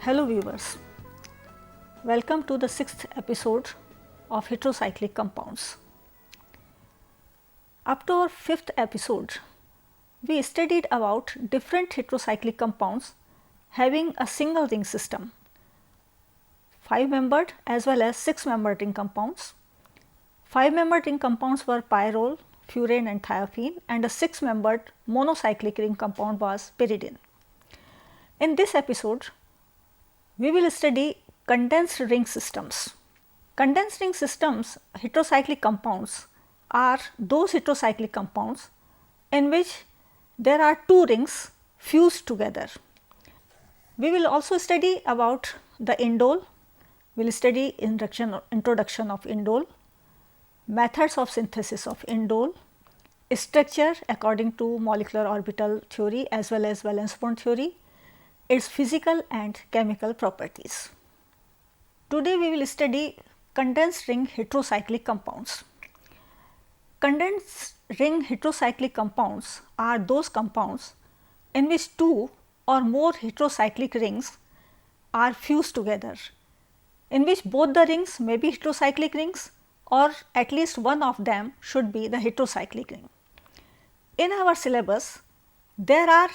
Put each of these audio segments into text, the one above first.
Hello viewers, welcome to the 6th episode of Heterocyclic Compounds. Up to our 5th episode, we studied about different heterocyclic compounds having a single ring system, 5-membered as well as 6-membered ring compounds. 5-membered ring compounds were pyrrole, furane and thiophene, and a 6-membered monocyclic ring compound was pyridine. In this episode, we will study condensed ring systems. Condensed ring systems, heterocyclic compounds, are those heterocyclic compounds in which there are two rings fused together. We will also study about the indole, we will study introduction of indole, methods of synthesis of indole, structure according to molecular orbital theory as well as valence bond theory, its physical and chemical properties. Today we will study condensed ring heterocyclic compounds. Condensed ring heterocyclic compounds are those compounds in which two or more heterocyclic rings are fused together, in which both the rings may be heterocyclic rings or at least one of them should be the heterocyclic ring. In our syllabus, there are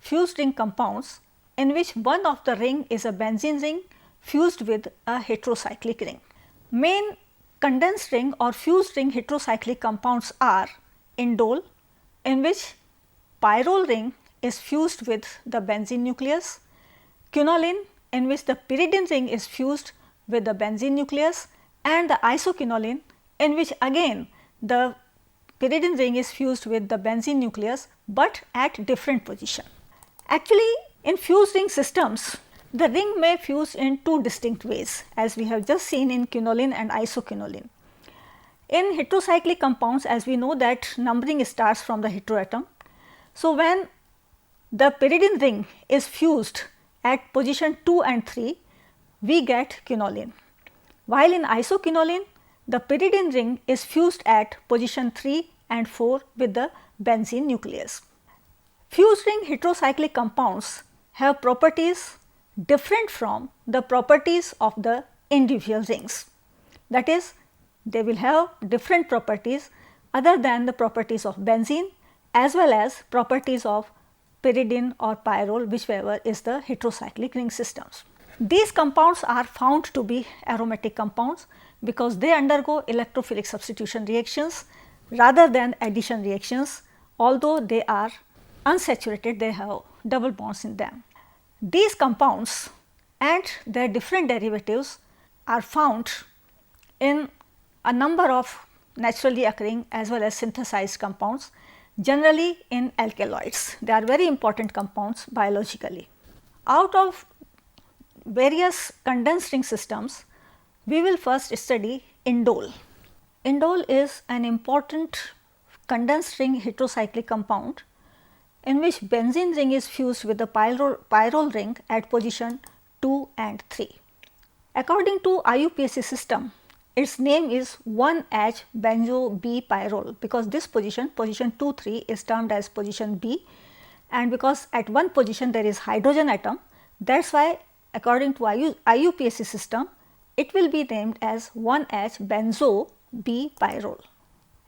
fused ring compounds in which one of the ring is a benzene ring fused with a heterocyclic ring. Main condensed ring or fused ring heterocyclic compounds are indole, in which pyrrole ring is fused with the benzene nucleus, quinoline, in which the pyridine ring is fused with the benzene nucleus, and the isoquinoline, in which again the pyridine ring is fused with the benzene nucleus, but at different position. Actually, in fused ring systems, the ring may fuse in two distinct ways, as we have just seen in quinoline and isoquinoline. In heterocyclic compounds, as we know that numbering starts from the heteroatom. So, when the pyridine ring is fused at position 2 and 3, we get quinoline, while in isoquinoline, the pyridine ring is fused at position 3 and 4 with the benzene nucleus. Fused ring heterocyclic compounds have properties different from the properties of the individual rings. That is, they will have different properties other than the properties of benzene as well as properties of pyridine or pyrrole, whichever is the heterocyclic ring systems. These compounds are found to be aromatic compounds because they undergo electrophilic substitution reactions rather than addition reactions, although they are unsaturated, they have double bonds in them. These compounds and their different derivatives are found in a number of naturally occurring as well as synthesized compounds, generally in alkaloids. They are very important compounds biologically. Out of various condensed ring systems, we will first study indole. Indole is an important condensed ring heterocyclic compound in which benzene ring is fused with the pyrrole ring at position 2 and 3. According to IUPAC system, its name is 1H benzo B pyrrole because this position 2 3 is termed as position B, and because at one position there is hydrogen atom, that is why according to IUPAC system it will be named as 1H benzo B pyrrole.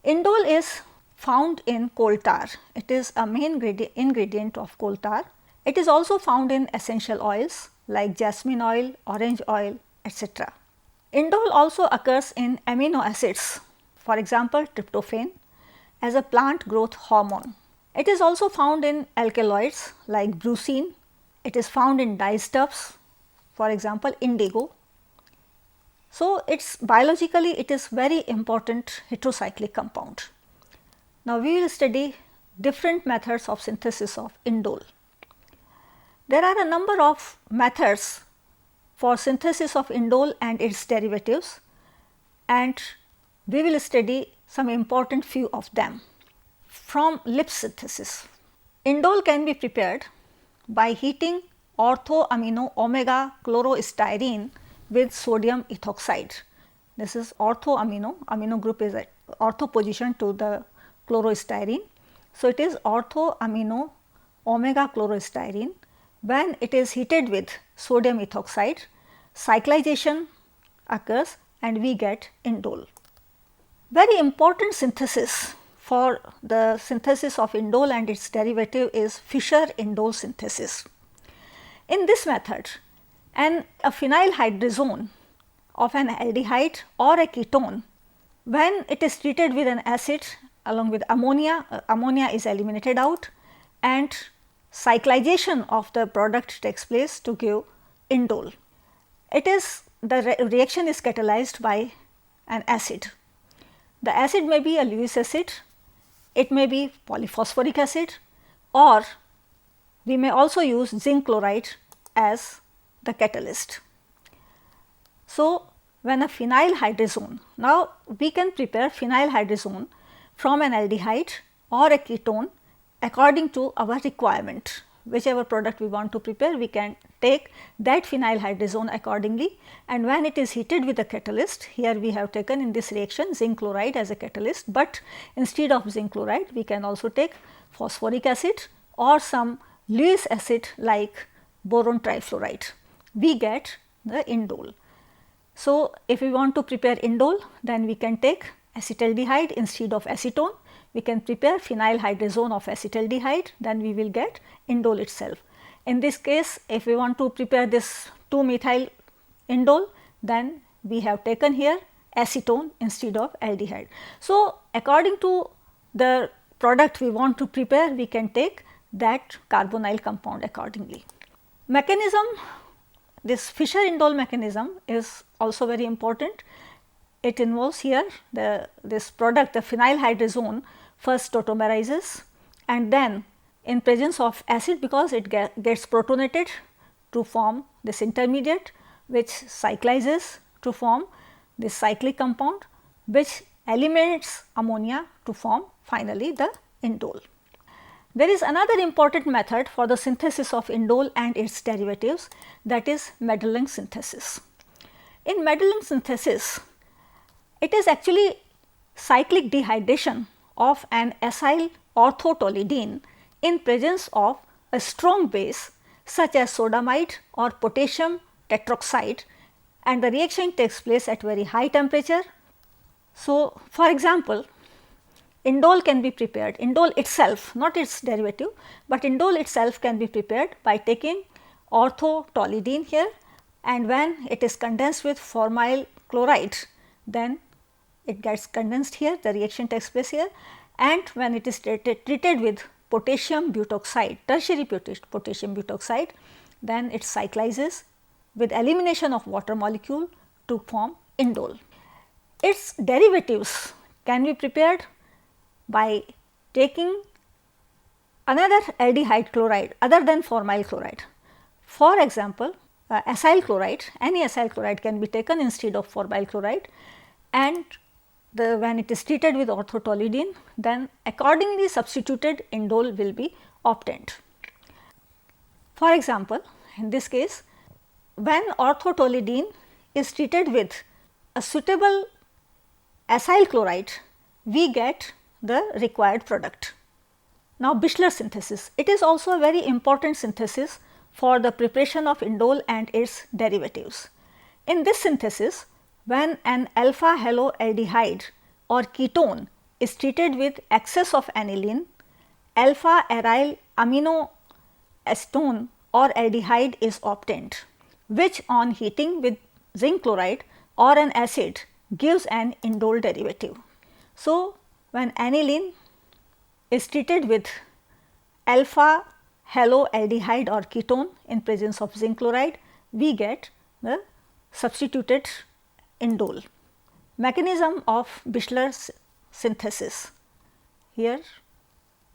Indole is found in coal tar. It is a main ingredient of coal tar. It is also found in essential oils like jasmine oil, orange oil, etc. Indole also occurs in amino acids, for example tryptophan, as a plant growth hormone. It is also found in alkaloids like brucine. It is found in dyestuffs, for example indigo. So, biologically it is very important heterocyclic compound. Now, we will study different methods of synthesis of indole. There are a number of methods for synthesis of indole and its derivatives, and we will study some important few of them. From Lip's synthesis, indole can be prepared by heating orthoamino omega chlorostyrene with sodium ethoxide. This is amino group is at ortho position to the chlorostyrene. So, it is orthoamino omega chlorostyrene when it is heated with sodium ethoxide, cyclization occurs and we get indole. Very important synthesis for the synthesis of indole and its derivative is Fischer-indole synthesis. In this method, a phenyl hydrazone of an aldehyde or a ketone, when it is treated with an acid along with ammonia, ammonia is eliminated out and cyclization of the product takes place to give indole. It is the reaction is catalyzed by an acid. The acid may be a Lewis acid, it may be polyphosphoric acid, or we may also use zinc chloride as the catalyst. So, when a phenyl hydrazone, now we can prepare phenyl hydrazone from an aldehyde or a ketone according to our requirement. Whichever product we want to prepare, we can take that phenyl hydrazone accordingly, and when it is heated with a catalyst, here we have taken in this reaction zinc chloride as a catalyst, but instead of zinc chloride we can also take phosphoric acid or some Lewis acid like boron trifluoride. We get the indole. So, if we want to prepare indole, then we can take acetaldehyde instead of acetone. We can prepare phenyl hydrazone of acetaldehyde, then we will get indole itself. In this case, if we want to prepare this 2-methyl indole, then we have taken here acetone instead of aldehyde. So, according to the product we want to prepare, we can take that carbonyl compound accordingly. Mechanism, this Fischer-indole mechanism is also very important. It involves here this product, the phenyl hydrazone, first tautomerizes and then in presence of acid, because it gets protonated to form this intermediate which cyclizes to form this cyclic compound which eliminates ammonia to form finally the indole. There is another important method for the synthesis of indole and its derivatives, that is Madelung synthesis. In Madelung synthesis, it is actually cyclic dehydration of an acyl orthotolidine in presence of a strong base such as sodamide or potassium tetroxide, and the reaction takes place at very high temperature. So, for example, indole can be prepared, indole itself, not its derivative, but indole itself can be prepared by taking orthotolidine here, and when it is condensed with formyl chloride, then it gets condensed here, the reaction takes place here, and when it is treated with potassium butoxide, tertiary potassium butoxide, then it cyclizes with elimination of water molecule to form indole. Its derivatives can be prepared by taking another aldehyde chloride other than formyl chloride. For example, acyl chloride, any acyl chloride can be taken instead of formyl chloride, and when it is treated with orthotolidine, then accordingly substituted indole will be obtained. For example, in this case, when orthotolidine is treated with a suitable acyl chloride, we get the required product. Now, Bischler synthesis, it is also a very important synthesis for the preparation of indole and its derivatives. In this synthesis, when an alpha haloaldehyde or ketone is treated with excess of aniline, alpha aryl amino acetone or aldehyde is obtained, which on heating with zinc chloride or an acid gives an indole derivative. So, when aniline is treated with alpha haloaldehyde or ketone in presence of zinc chloride, we get the substituted indole. Mechanism of Bischler synthesis. Here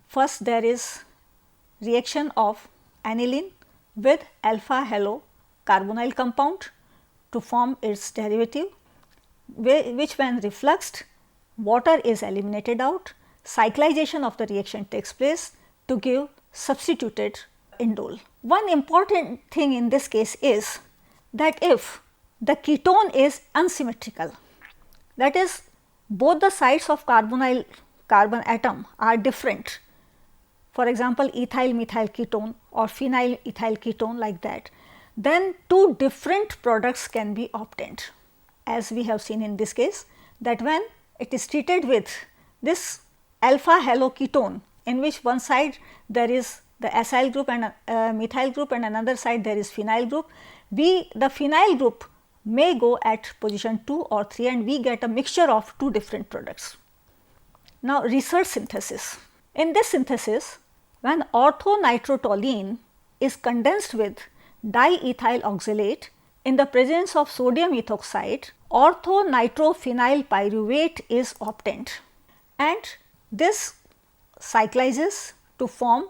first there is reaction of aniline with alpha halo carbonyl compound to form its derivative, which when refluxed, water is eliminated out, cyclization of the reaction takes place to give substituted indole. One important thing in this case is that if the ketone is unsymmetrical, that is both the sides of carbon atom are different. for example, ethyl methyl ketone or phenyl ethyl ketone like that, then two different products can be obtained, as we have seen in this case, that when it is treated with this alpha haloketone, in which one side there is the acyl group and methyl group and another side there is phenyl group, the phenyl group may go at position 2 or 3 and we get a mixture of two different products. Now, research synthesis. In this synthesis, when orthonitrotoluene is condensed with diethyl oxalate in the presence of sodium ethoxide, orthonitrophenyl pyruvate is obtained, and this cyclizes to form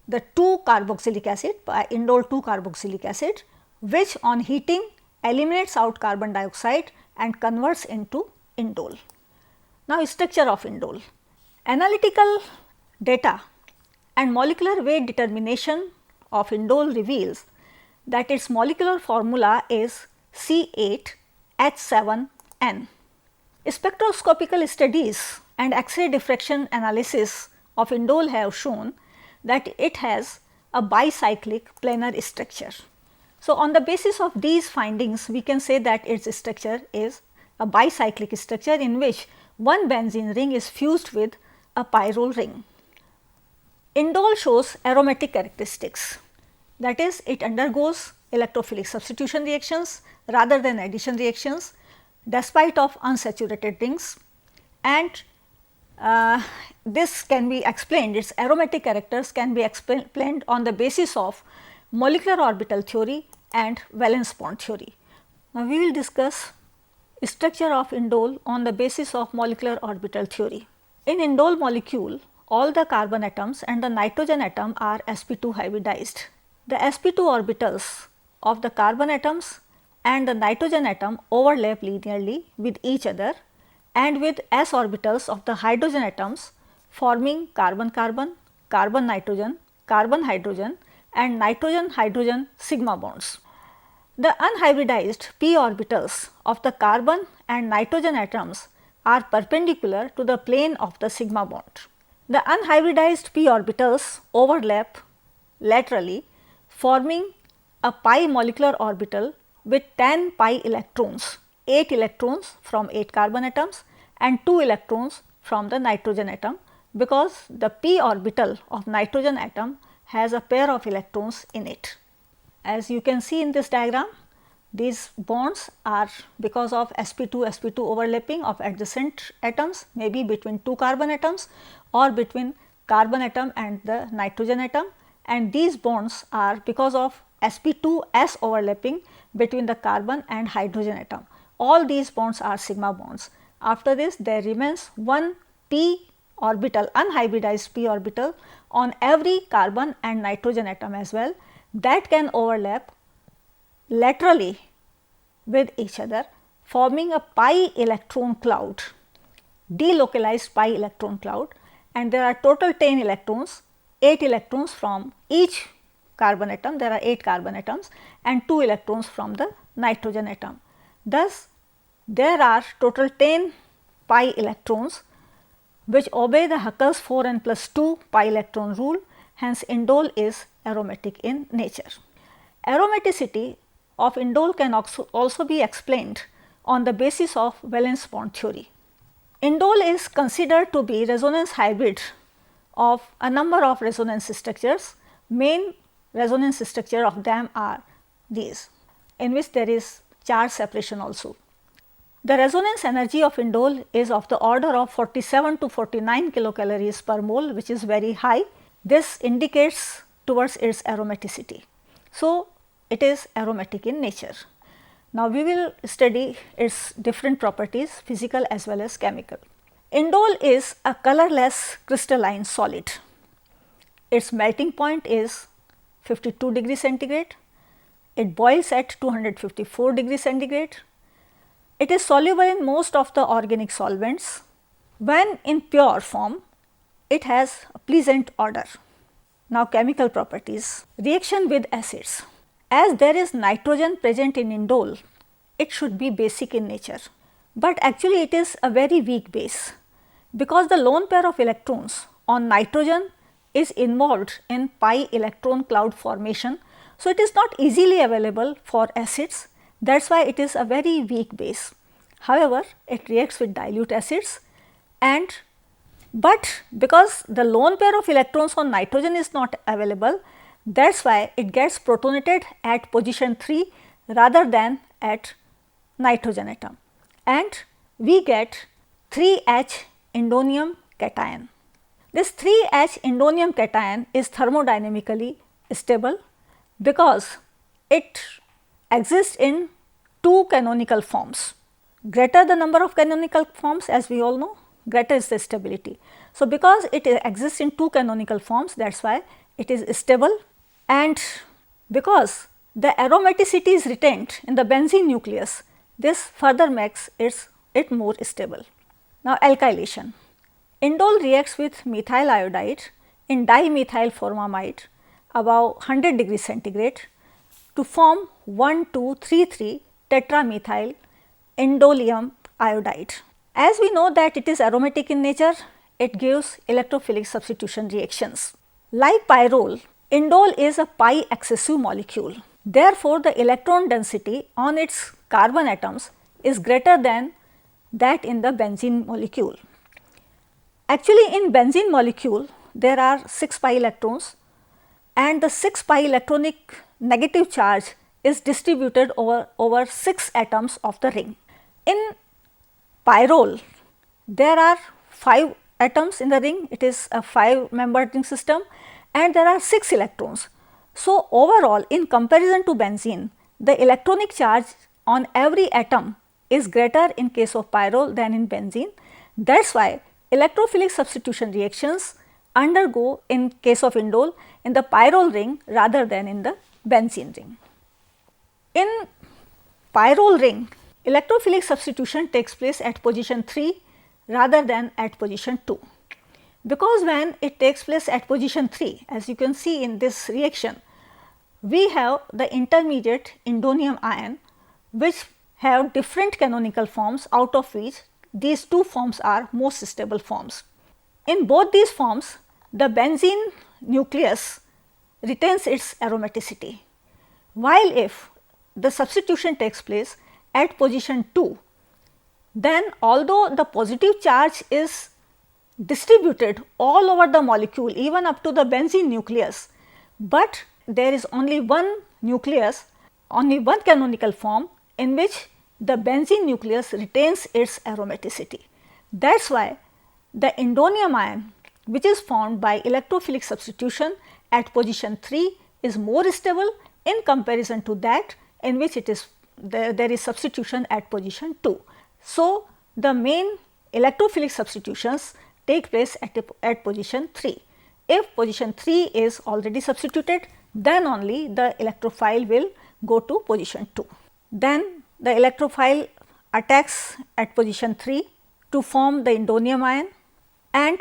the 2-carboxylic acid, indole 2-carboxylic acid, which on heating eliminates out carbon dioxide and converts into indole. Now, structure of indole. Analytical data and molecular weight determination of indole reveals that its molecular formula is C8H7N. Spectroscopical studies and X-ray diffraction analysis of indole have shown that it has a bicyclic planar structure. So, on the basis of these findings, we can say that its structure is a bicyclic structure in which one benzene ring is fused with a pyrrole ring. Indole shows aromatic characteristics, that is, it undergoes electrophilic substitution reactions rather than addition reactions despite of unsaturated rings, and this can be explained, its aromatic characters can be explained on the basis of molecular orbital theory and valence bond theory. Now, we will discuss structure of indole on the basis of molecular orbital theory. In indole molecule, all the carbon atoms and the nitrogen atom are sp2 hybridized. The sp2 orbitals of the carbon atoms and the nitrogen atom overlap linearly with each other and with s orbitals of the hydrogen atoms forming carbon-carbon, carbon-nitrogen, carbon-hydrogen and nitrogen-hydrogen sigma bonds. The unhybridized p orbitals of the carbon and nitrogen atoms are perpendicular to the plane of the sigma bond. The unhybridized p orbitals overlap laterally, forming a pi molecular orbital with 10 pi electrons, 8 electrons from 8 carbon atoms and 2 electrons from the nitrogen atom, because the p orbital of nitrogen atom has a pair of electrons in it. As you can see in this diagram, these bonds are because of sp2 overlapping of adjacent atoms, maybe between 2 carbon atoms or between carbon atom and the nitrogen atom, and these bonds are because of sp2s overlapping between the carbon and hydrogen atom. All these bonds are sigma bonds. After this, there remains one p orbital, unhybridized p orbital on every carbon and nitrogen atom as well, that can overlap laterally with each other, forming a pi electron cloud, delocalized pi electron cloud, and there are total 10 electrons, 8 electrons from each carbon atom, there are 8 carbon atoms and 2 electrons from the nitrogen atom. Thus, there are total 10 pi electrons which obey the Huckel's 4n plus 2 pi electron rule, hence indole is aromatic in nature. Aromaticity of indole can also be explained on the basis of valence bond theory. Indole is considered to be resonance hybrid of a number of resonance structures. Main resonance structure of them are these, in which there is charge separation also. The resonance energy of indole is of the order of 47 to 49 kilocalories per mole, which is very high. This indicates towards its aromaticity. So, it is aromatic in nature. Now, we will study its different properties, physical as well as chemical. Indole is a colorless crystalline solid. Its melting point is 52 degrees centigrade. It boils at 254 degrees centigrade. It is soluble in most of the organic solvents. When in pure form, it has a pleasant odor. Now, chemical properties. Reaction with acids. As there is nitrogen present in indole, it should be basic in nature, but actually it is a very weak base, because the lone pair of electrons on nitrogen is involved in pi electron cloud formation. So, it is not easily available for acids, that is why it is a very weak base. However, it reacts with dilute acids, and but because the lone pair of electrons on nitrogen is not available, that is why it gets protonated at position 3 rather than at nitrogen atom, and we get 3H indonium cation. This 3H indonium cation is thermodynamically stable because it exists in 2 canonical forms. Greater the number of canonical forms, as we all know, greater is the stability. So, because it exists in 2 canonical forms, that is why it is stable, and because the aromaticity is retained in the benzene nucleus, this further makes it more stable. Now, alkylation. Indole reacts with methyl iodide in dimethyl formamide above 100 degree centigrade to form 1,2,3,3 tetramethyl indolium iodide. As we know that it is aromatic in nature, it gives electrophilic substitution reactions. Like pyrrole, indole is a pi excessive molecule. Therefore, the electron density on its carbon atoms is greater than that in the benzene molecule. Actually, in benzene molecule, there are 6 pi electrons, and the 6 pi electronic negative charge is distributed over 6 atoms of the ring. In pyrrole, there are 5 atoms in the ring, it is a 5 membered ring system, and there are 6 electrons. So, overall in comparison to benzene, the electronic charge on every atom is greater in case of pyrrole than in benzene. That is why electrophilic substitution reactions undergo in case of indole in the pyrrole ring rather than in the benzene ring. In pyrrole ring, electrophilic substitution takes place at position 3 rather than at position 2, because when it takes place at position 3, as you can see in this reaction, we have the intermediate indonium ion which have different canonical forms, out of which these 2 forms are most stable forms. In both these forms, the benzene nucleus retains its aromaticity, while if the substitution takes place at position 2, then although the positive charge is distributed all over the molecule even up to the benzene nucleus, but there is only one nucleus, only one canonical form in which the benzene nucleus retains its aromaticity. That is why the indonium ion, which is formed by electrophilic substitution at position 3, is more stable in comparison to that in which it is there is substitution at position 2. So, the main electrophilic substitutions take place at position 3. If position 3 is already substituted, then only the electrophile will go to position 2. Then the electrophile attacks at position 3 to form the indonium ion, and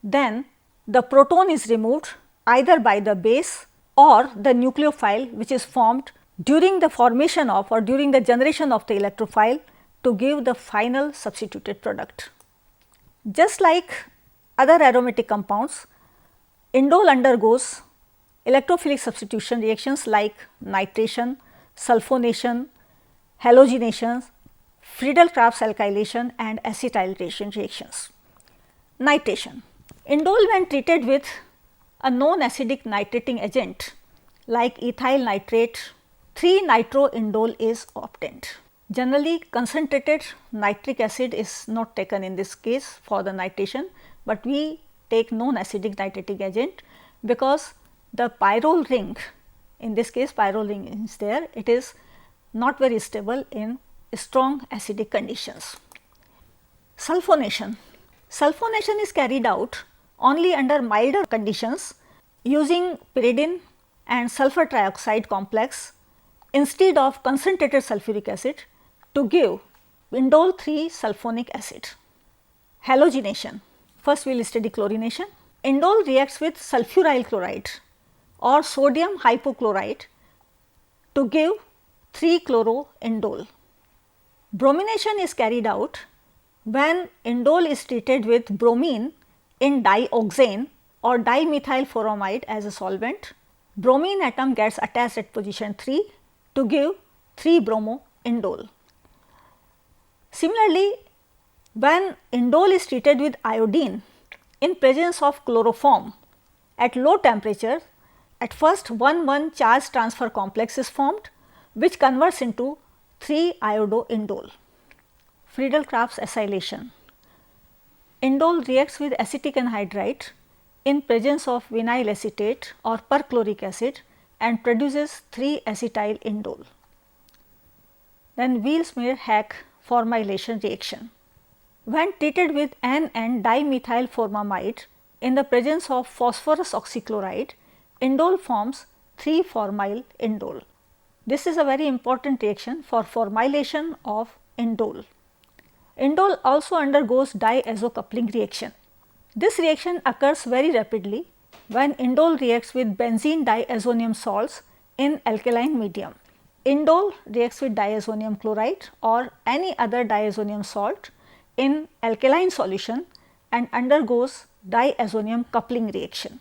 then the proton is removed either by the base or the nucleophile, which is formed during the formation of or during the generation of the electrophile to give the final substituted product. Just like other aromatic compounds, indole undergoes electrophilic substitution reactions like nitration, sulfonation, halogenation, Friedel-Crafts alkylation and acetylation reactions. Nitration. Indole, when treated with a non-acidic nitrating agent like ethyl nitrate, 3-nitroindole is obtained. Generally, concentrated nitric acid is not taken in this case for the nitration, but we take non-acidic nitrating agent because the pyrrole ring, in this case pyrrole ring is there, it is not very stable in strong acidic conditions. Sulfonation. Sulfonation is carried out only under milder conditions using pyridine and sulfur trioxide complex instead of concentrated sulfuric acid to give indole 3-sulfonic acid. Halogenation. First we will study chlorination. Indole reacts with sulfuryl chloride or sodium hypochlorite to give 3-chloroindole. Bromination is carried out when indole is treated with bromine in dioxane or dimethylformamide as a solvent. Bromine atom gets attached at position 3 to give 3-bromo-indole. Similarly, when indole is treated with iodine in presence of chloroform at low temperature, at first 1,1 charge transfer complex is formed, which converts into 3-iodoindole. Friedel-Crafts acylation. Indole reacts with acetic anhydride in presence of vinyl acetate or perchloric acid and produces 3-acetyl-indole. Then Wheelsmeyer-Hack formylation reaction. When treated with N,N-dimethylformamide in the presence of phosphorus oxychloride, indole forms 3-formyl-indole. This is a very important reaction for formylation of indole. Indole also undergoes diazo coupling reaction. This reaction occurs very rapidly when indole reacts with benzene diazonium salts in alkaline medium. Indole reacts with diazonium chloride or any other diazonium salt in alkaline solution and undergoes diazonium coupling reaction.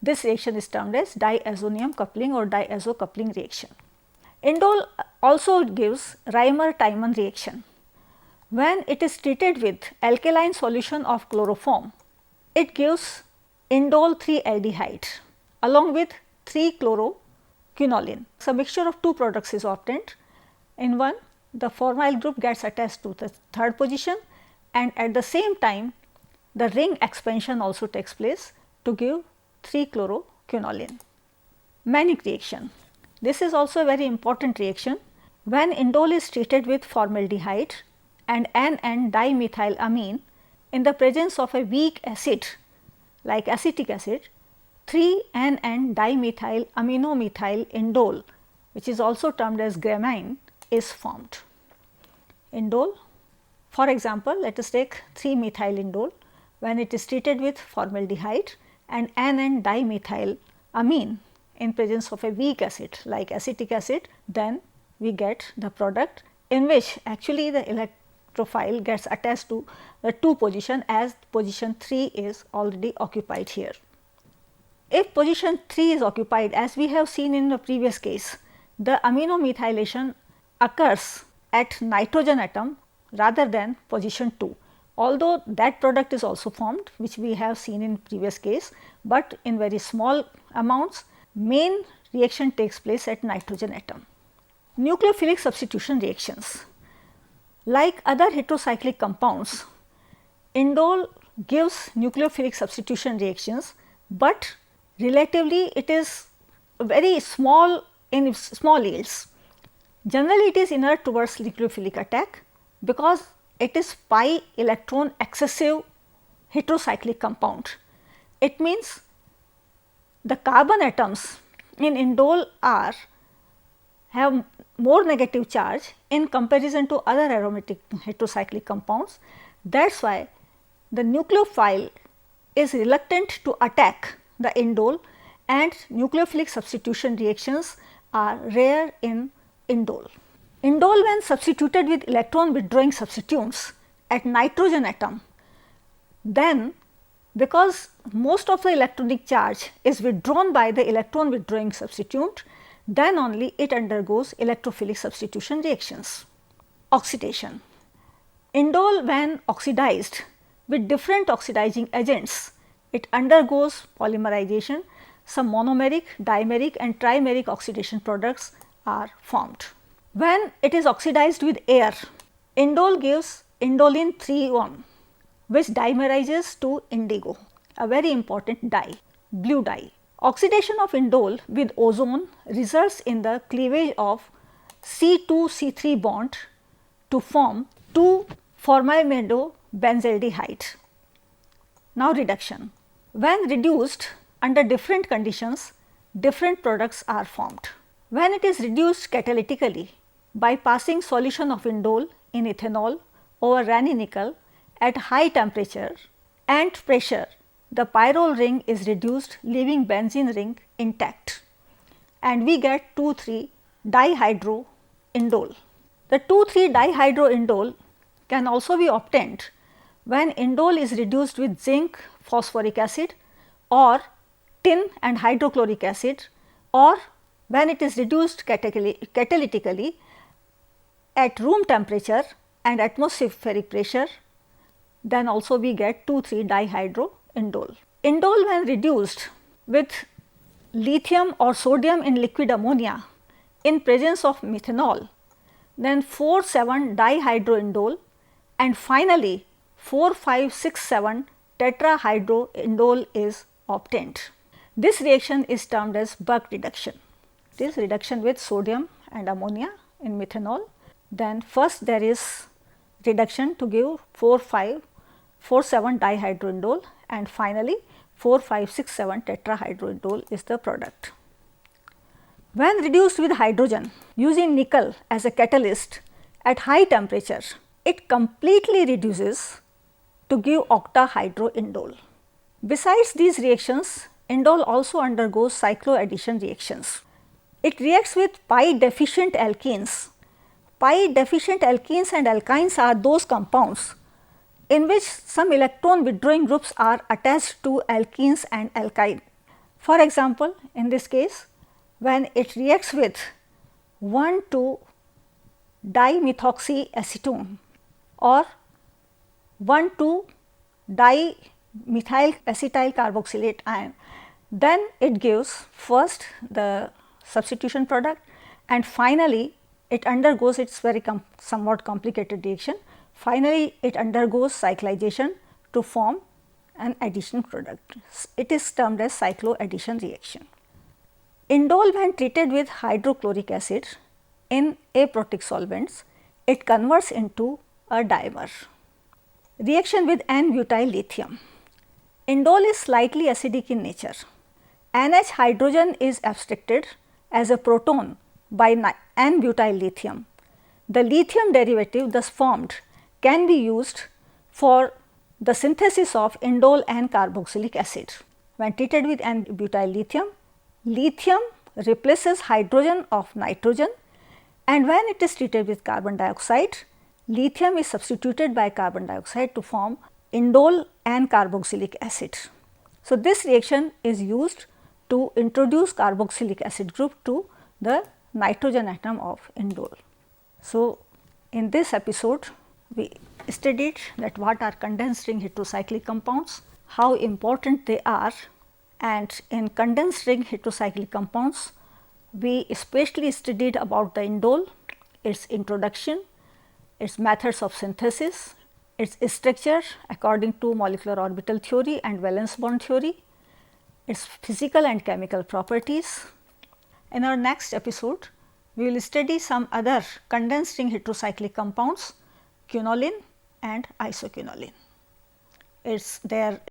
This reaction is termed as diazonium coupling or diazo coupling reaction. Indole also gives Reimer-Tiemann reaction. When it is treated with alkaline solution of chloroform, it gives indole 3-aldehyde along with 3-chloroquinoline. So, a mixture of two products is obtained. In one, the formyl group gets attached to the third position, and at the same time the ring expansion also takes place to give 3-chloroquinoline. Mannich reaction. This is also a very important reaction. When indole is treated with formaldehyde and N,N-dimethylamine in the presence of a weak acid like acetic acid, 3-N,N-dimethylaminomethyl-indole, which is also termed as gramine, is formed. Indole, for example, let us take 3-methyl-indole. When it is treated with formaldehyde and N,N-dimethylamine in presence of a weak acid like acetic acid, then we get the product in which actually the electrophile gets attached to the 2 position, as position 3 is already occupied here. If position 3 is occupied, as we have seen in the previous case, the aminomethylation occurs at nitrogen atom rather than position 2, although that product is also formed, which we have seen in previous case, but in very small amounts. Main reaction takes place at nitrogen atom. Nucleophilic substitution reactions. Like other heterocyclic compounds, indole gives nucleophilic substitution reactions, but relatively it is very small in small yields. Generally it is inert towards nucleophilic attack because it is pi electron excessive heterocyclic compound. It means the carbon atoms in indole have more negative charge in comparison to other aromatic heterocyclic compounds. That is why the nucleophile is reluctant to attack the indole, and nucleophilic substitution reactions are rare in indole. Indole, when substituted with electron withdrawing substituents at nitrogen atom, then because most of the electronic charge is withdrawn by the electron withdrawing substituent, then only it undergoes electrophilic substitution reactions. Oxidation. Indole, when oxidized with different oxidizing agents, it undergoes polymerization. Some monomeric, dimeric and trimeric oxidation products are formed. When it is oxidized with air, indole gives indolene 3,1, which dimerizes to indigo, a very important dye, blue dye. Oxidation of indole with ozone results in the cleavage of C2C3 bond to form 2-formamidobenzaldehyde. Now reduction. When reduced under different conditions, different products are formed. When it is reduced catalytically by passing solution of indole in ethanol over ranitidine at high temperature and pressure, the pyrrole ring is reduced, leaving benzene ring intact, and we get 2,3-dihydroindole. The 2,3-dihydroindole can also be obtained when indole is reduced with zinc phosphoric acid or tin and hydrochloric acid, or when it is reduced catalytically at room temperature and atmospheric pressure, then also we get 2,3-dihydroindole. Indole when reduced with lithium or sodium in liquid ammonia in presence of methanol, then 4,7-dihydroindole, and finally 4,5,6,7-tetrahydroindole is obtained. This reaction is termed as bulk reduction. It is reduction with sodium and ammonia in methanol. Then first there is reduction to give 4,5,4,7-dihydroindole, and finally 4,5,6,7-tetrahydroindole is the product. When reduced with hydrogen using nickel as a catalyst at high temperature, it completely reduces to give octahydroindole. Besides these reactions, indole also undergoes cycloaddition reactions. It reacts with pi deficient alkenes. Pi deficient alkenes and alkynes are those compounds in which some electron withdrawing groups are attached to alkenes and alkyne. For example, in this case, when it reacts with 1,2-dimethoxyacetone or 1,2-dimethyl acetyl carboxylate ion, then it gives first the substitution product, and finally it undergoes its very somewhat complicated reaction. Finally, it undergoes cyclization to form an addition product. It is termed as cycloaddition reaction. Indole when treated with hydrochloric acid in aprotic solvents, it converts into a dimer. Reaction with N-butyl lithium. Indole is slightly acidic in nature. NH hydrogen is abstracted as a proton by N-butyl lithium. The lithium derivative thus formed can be used for the synthesis of indole and carboxylic acid. When treated with N-butyl lithium, lithium replaces hydrogen of nitrogen, and when it is treated with carbon dioxide, lithium is substituted by carbon dioxide to form indole and carboxylic acid. So, this reaction is used to introduce carboxylic acid group to the nitrogen atom of indole. So, in this episode we studied that what are condensed ring heterocyclic compounds, how important they are, and in condensed ring heterocyclic compounds we especially studied about the indole, its introduction, its methods of synthesis, its structure according to molecular orbital theory and valence bond theory, its physical and chemical properties. In our next episode, we will study some other condensed ring heterocyclic compounds, quinoline and isoquinoline. Their